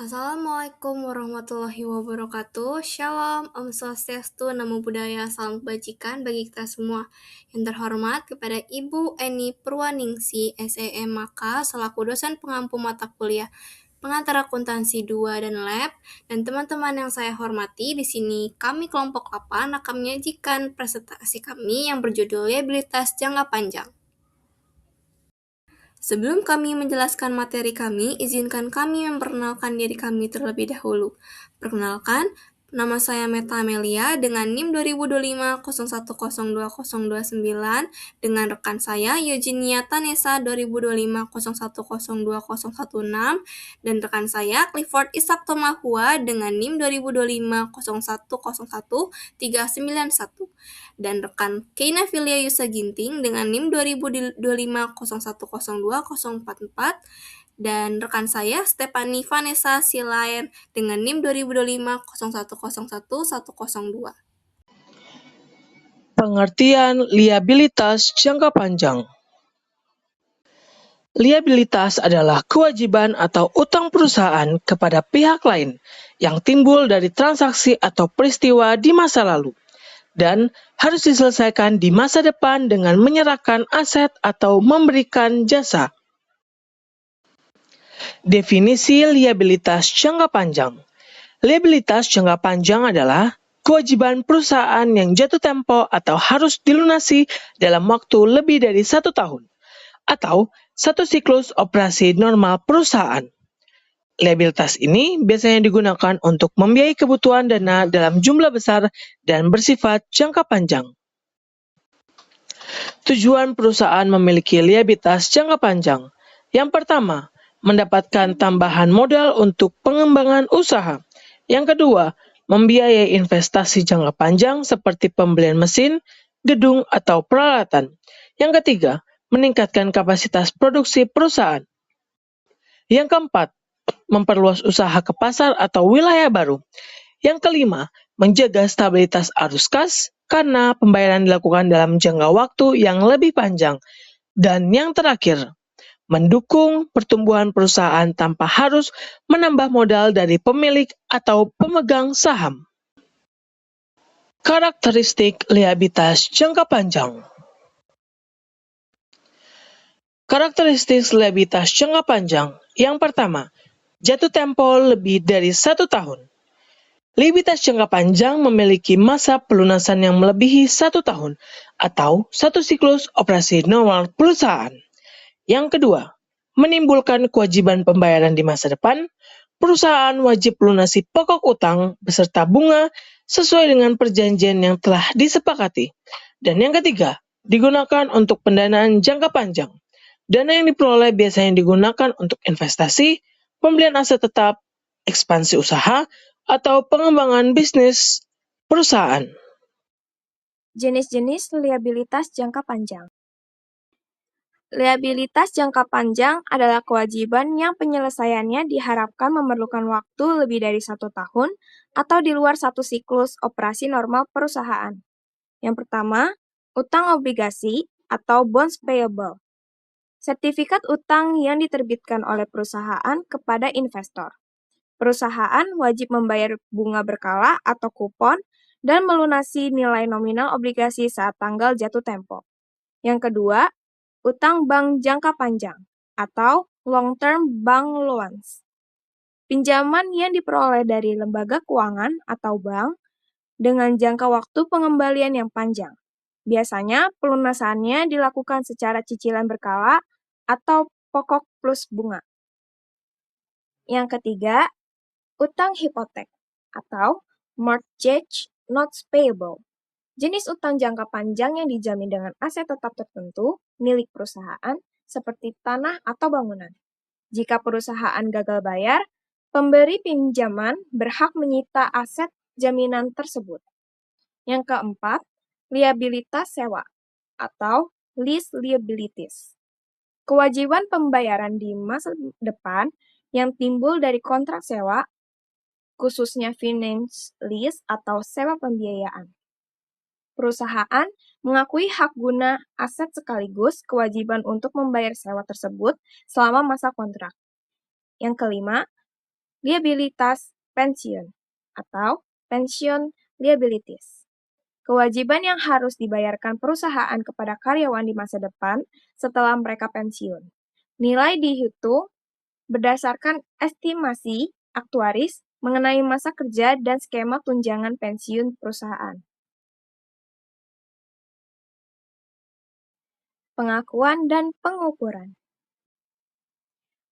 Assalamualaikum warahmatullahi wabarakatuh. Shalom, Om Swastiastu, Namo Buddhaya, Salam Kebajikan bagi kita semua. Yang terhormat kepada Ibu Eni Purwaningsi, SEM Maka, selaku dosen pengampu mata kuliah pengantar akuntansi 2 dan lab, dan teman-teman yang saya hormati, di sini kami kelompok 8 akan menyajikan presentasi kami yang berjudul Liabilitas Jangka Panjang. Sebelum kami menjelaskan materi kami, izinkan kami memperkenalkan diri kami terlebih dahulu. Perkenalkan, nama saya Meta Amelia dengan NIM 2025-0102-029 dengan rekan saya Eugenia Tanesa 2025-0102-016 dan rekan saya Clifford Ishak Tomahua dengan NIM 2025-0101-391 dan rekan Keina Filia Yusa Ginting dengan NIM 2025-0102-044 dan rekan saya Stephanie Vanessa Silaen dengan NIM 2025-0101-102. Pengertian liabilitas jangka panjang. Liabilitas adalah kewajiban atau utang perusahaan kepada pihak lain yang timbul dari transaksi atau peristiwa di masa lalu dan harus diselesaikan di masa depan dengan menyerahkan aset atau memberikan jasa. Definisi liabilitas jangka panjang. Liabilitas jangka panjang adalah kewajiban perusahaan yang jatuh tempo atau harus dilunasi dalam waktu lebih dari 1 tahun, atau satu siklus operasi normal perusahaan. Liabilitas ini biasanya digunakan untuk membiayai kebutuhan dana dalam jumlah besar dan bersifat jangka panjang. Tujuan perusahaan memiliki liabilitas jangka panjang. Yang pertama, mendapatkan tambahan modal untuk pengembangan usaha. Yang kedua, membiayai investasi jangka panjang seperti pembelian mesin, gedung, atau peralatan. Yang ketiga, meningkatkan kapasitas produksi perusahaan. Yang keempat, memperluas usaha ke pasar atau wilayah baru. Yang kelima, menjaga stabilitas arus kas karena pembayaran dilakukan dalam jangka waktu yang lebih panjang. Dan yang terakhir, mendukung pertumbuhan perusahaan tanpa harus menambah modal dari pemilik atau pemegang saham. Karakteristik liabilitas jangka panjang. Karakteristik liabilitas jangka panjang. Yang pertama, jatuh tempo lebih dari 1 tahun. Liabilitas jangka panjang memiliki masa pelunasan yang melebihi 1 tahun atau satu siklus operasi normal perusahaan. Yang kedua, menimbulkan kewajiban pembayaran di masa depan. Perusahaan wajib melunasi pokok utang beserta bunga sesuai dengan perjanjian yang telah disepakati. Dan yang ketiga, digunakan untuk pendanaan jangka panjang. Dana yang diperoleh biasanya digunakan untuk investasi, pembelian aset tetap, ekspansi usaha, atau pengembangan bisnis perusahaan. Jenis-jenis liabilitas jangka panjang. Liabilitas jangka panjang adalah kewajiban yang penyelesaiannya diharapkan memerlukan waktu lebih dari 1 tahun atau di luar satu siklus operasi normal perusahaan. Yang pertama, utang obligasi atau bonds payable. Sertifikat utang yang diterbitkan oleh perusahaan kepada investor. Perusahaan wajib membayar bunga berkala atau kupon dan melunasi nilai nominal obligasi saat tanggal jatuh tempo. Yang kedua, utang bank jangka panjang atau long-term bank loans. Pinjaman yang diperoleh dari lembaga keuangan atau bank dengan jangka waktu pengembalian yang panjang. Biasanya pelunasannya dilakukan secara cicilan berkala atau pokok plus bunga. Yang ketiga, utang hipotek atau mortgage notes payable. Jenis utang jangka panjang yang dijamin dengan aset tetap tertentu milik perusahaan seperti tanah atau bangunan. Jika perusahaan gagal bayar, pemberi pinjaman berhak menyita aset jaminan tersebut. Yang keempat, liabilitas sewa atau lease liabilities. Kewajiban pembayaran di masa depan yang timbul dari kontrak sewa, khususnya finance lease atau sewa pembiayaan. Perusahaan mengakui hak guna aset sekaligus kewajiban untuk membayar sewa tersebut selama masa kontrak. Yang kelima, liabilitas pensiun atau pension liabilities. Kewajiban yang harus dibayarkan perusahaan kepada karyawan di masa depan setelah mereka pensiun. Nilai dihitung berdasarkan estimasi aktuaris mengenai masa kerja dan skema tunjangan pensiun perusahaan. Pengakuan dan pengukuran.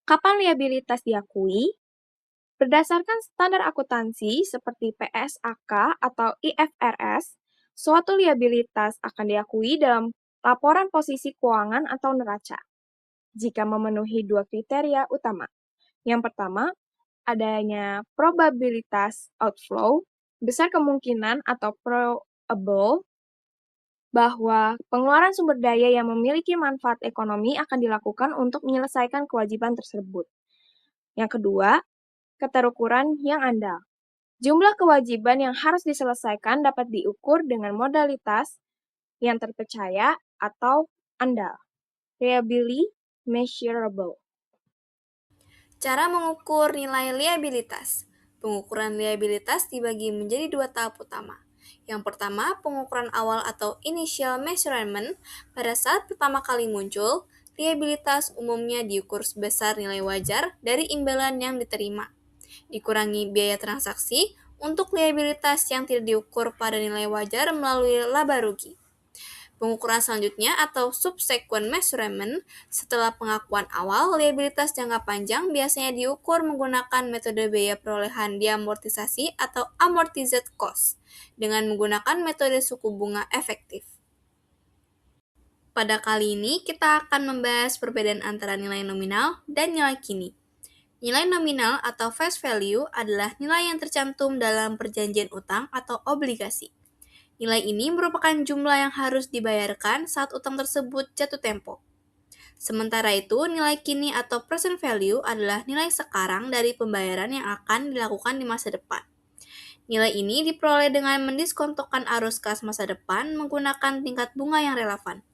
Kapan liabilitas diakui? Berdasarkan standar akuntansi seperti PSAK atau IFRS, suatu liabilitas akan diakui dalam laporan posisi keuangan atau neraca jika memenuhi dua kriteria utama. Yang pertama, adanya probabilitas outflow, besar kemungkinan atau probable bahwa pengeluaran sumber daya yang memiliki manfaat ekonomi akan dilakukan untuk menyelesaikan kewajiban tersebut. Yang kedua, keterukuran yang andal. Jumlah kewajiban yang harus diselesaikan dapat diukur dengan modalitas yang terpercaya atau andal, reliably measurable. Cara mengukur nilai liabilitas. Pengukuran liabilitas dibagi menjadi dua tahap utama. Yang pertama, pengukuran awal atau initial measurement. Pada saat pertama kali muncul, liabilitas umumnya diukur sebesar nilai wajar dari imbalan yang diterima. Dikurangi biaya transaksi untuk liabilitas yang tidak diukur pada nilai wajar melalui laba rugi. Pengukuran selanjutnya atau subsequent measurement, setelah pengakuan awal, liabilitas jangka panjang biasanya diukur menggunakan metode biaya perolehan diamortisasi atau amortized cost, dengan menggunakan metode suku bunga efektif. Pada kali ini, kita akan membahas perbedaan antara nilai nominal dan nilai kini. Nilai nominal atau face value adalah nilai yang tercantum dalam perjanjian utang atau obligasi. Nilai ini merupakan jumlah yang harus dibayarkan saat utang tersebut jatuh tempo. Sementara itu, nilai kini atau present value adalah nilai sekarang dari pembayaran yang akan dilakukan di masa depan. Nilai ini diperoleh dengan mendiskontokan arus kas masa depan menggunakan tingkat bunga yang relevan.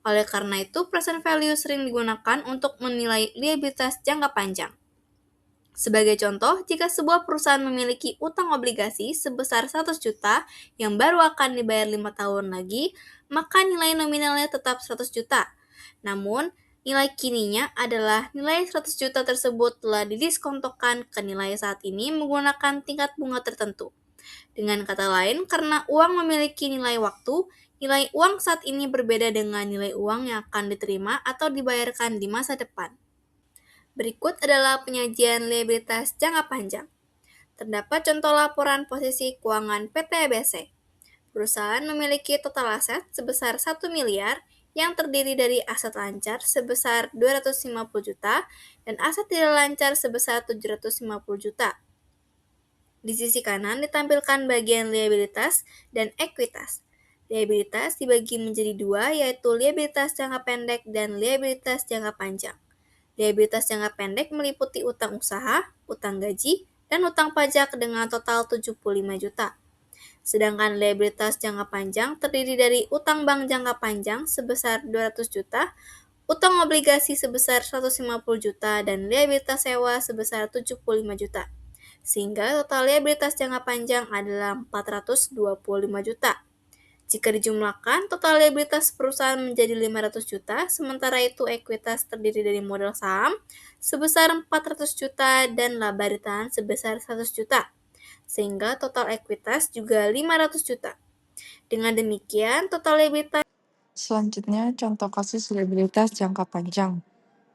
Oleh karena itu, present value sering digunakan untuk menilai liabilitas jangka panjang. Sebagai contoh, jika sebuah perusahaan memiliki utang obligasi sebesar 100 juta yang baru akan dibayar 5 tahun lagi, maka nilai nominalnya tetap 100 juta. Namun, nilai kininya adalah nilai 100 juta tersebut telah didiskontokan ke nilai saat ini menggunakan tingkat bunga tertentu. Dengan kata lain, karena uang memiliki nilai waktu, nilai uang saat ini berbeda dengan nilai uang yang akan diterima atau dibayarkan di masa depan. Berikut adalah penyajian liabilitas jangka panjang. Terdapat contoh laporan posisi keuangan PT EBC. Perusahaan memiliki total aset sebesar 1 miliar yang terdiri dari aset lancar sebesar 250 juta dan aset tidak lancar sebesar 750 juta. Di sisi kanan ditampilkan bagian liabilitas dan ekuitas. Liabilitas dibagi menjadi dua, yaitu liabilitas jangka pendek dan liabilitas jangka panjang. Liabilitas jangka pendek meliputi utang usaha, utang gaji, dan utang pajak dengan total 75 juta. Sedangkan liabilitas jangka panjang terdiri dari utang bank jangka panjang sebesar 200 juta, utang obligasi sebesar 150 juta, dan liabilitas sewa sebesar 75 juta. Sehingga total liabilitas jangka panjang adalah 425 juta. Jika dijumlahkan, total liabilitas perusahaan menjadi 500 juta, sementara itu ekuitas terdiri dari modal saham sebesar 400 juta dan laba ditahan sebesar 100 juta, sehingga total ekuitas juga 500 juta. Dengan demikian, total liabilitas. Selanjutnya, contoh kasus liabilitas jangka panjang.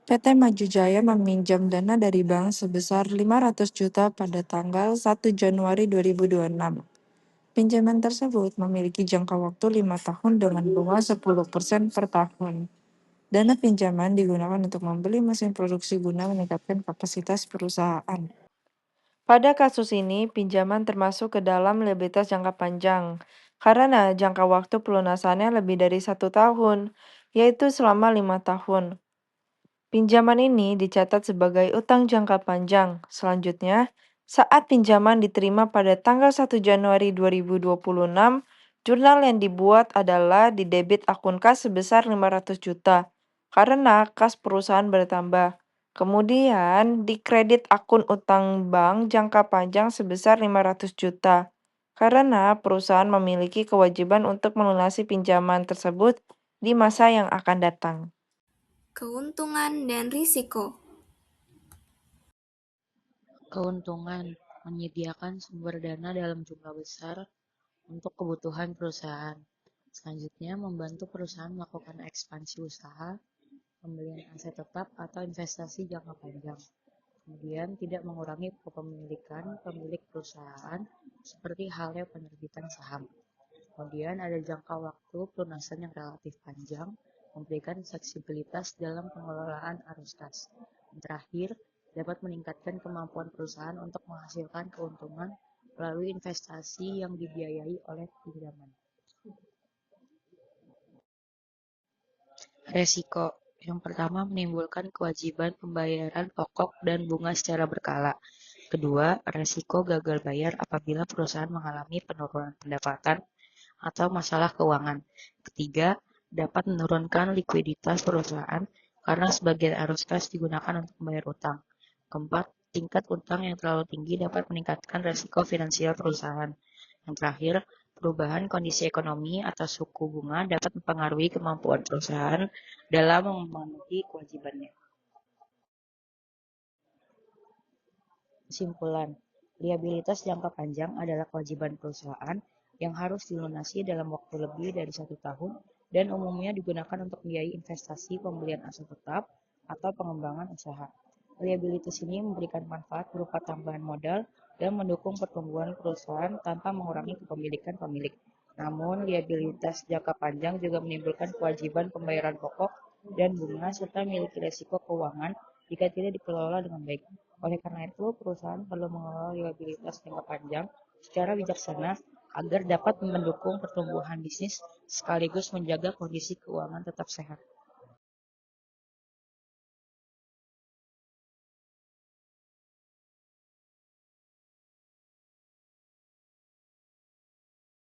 PT Maju Jaya meminjam dana dari bank sebesar 500 juta pada tanggal 1 Januari 2026. Pinjaman tersebut memiliki jangka waktu 5 tahun dengan bunga 10% per tahun. Dana pinjaman digunakan untuk membeli mesin produksi guna meningkatkan kapasitas perusahaan. Pada kasus ini, pinjaman termasuk ke dalam liabilitas jangka panjang, karena jangka waktu pelunasannya lebih dari 1 tahun, yaitu selama 5 tahun. Pinjaman ini dicatat sebagai utang jangka panjang. Selanjutnya, saat pinjaman diterima pada tanggal 1 Januari 2026, jurnal yang dibuat adalah di debit akun kas sebesar 500 juta, karena kas perusahaan bertambah. Kemudian, dikredit akun utang bank jangka panjang sebesar 500 juta, karena perusahaan memiliki kewajiban untuk melunasi pinjaman tersebut di masa yang akan datang. Keuntungan dan risiko. Keuntungan, menyediakan sumber dana dalam jumlah besar untuk kebutuhan perusahaan. Selanjutnya, membantu perusahaan melakukan ekspansi usaha, pembelian aset tetap, atau investasi jangka panjang. Kemudian, tidak mengurangi kepemilikan pemilik perusahaan, seperti halnya penerbitan saham. Kemudian, ada jangka waktu pelunasan yang relatif panjang, memberikan fleksibilitas dalam pengelolaan arus kas. Dan terakhir, dapat meningkatkan kemampuan perusahaan untuk menghasilkan keuntungan melalui investasi yang dibiayai oleh pinjaman. Resiko. Yang pertama, menimbulkan kewajiban pembayaran pokok dan bunga secara berkala. Kedua, resiko gagal bayar apabila perusahaan mengalami penurunan pendapatan atau masalah keuangan. Ketiga, dapat menurunkan likuiditas perusahaan karena sebagian arus kas digunakan untuk membayar utang. Keempat, tingkat utang yang terlalu tinggi dapat meningkatkan resiko finansial perusahaan. Yang terakhir, perubahan kondisi ekonomi atau suku bunga dapat mempengaruhi kemampuan perusahaan dalam memenuhi kewajibannya. Kesimpulan, liabilitas jangka panjang adalah kewajiban perusahaan yang harus dilunasi dalam waktu lebih dari 1 tahun dan umumnya digunakan untuk membiayai investasi, pembelian aset tetap, atau pengembangan usaha. Liabilitas ini memberikan manfaat berupa tambahan modal dan mendukung pertumbuhan perusahaan tanpa mengurangi kepemilikan pemilik. Namun, liabilitas jangka panjang juga menimbulkan kewajiban pembayaran pokok dan bunga serta memiliki resiko keuangan jika tidak dikelola dengan baik. Oleh karena itu, perusahaan perlu mengelola liabilitas jangka panjang secara bijaksana agar dapat mendukung pertumbuhan bisnis sekaligus menjaga kondisi keuangan tetap sehat.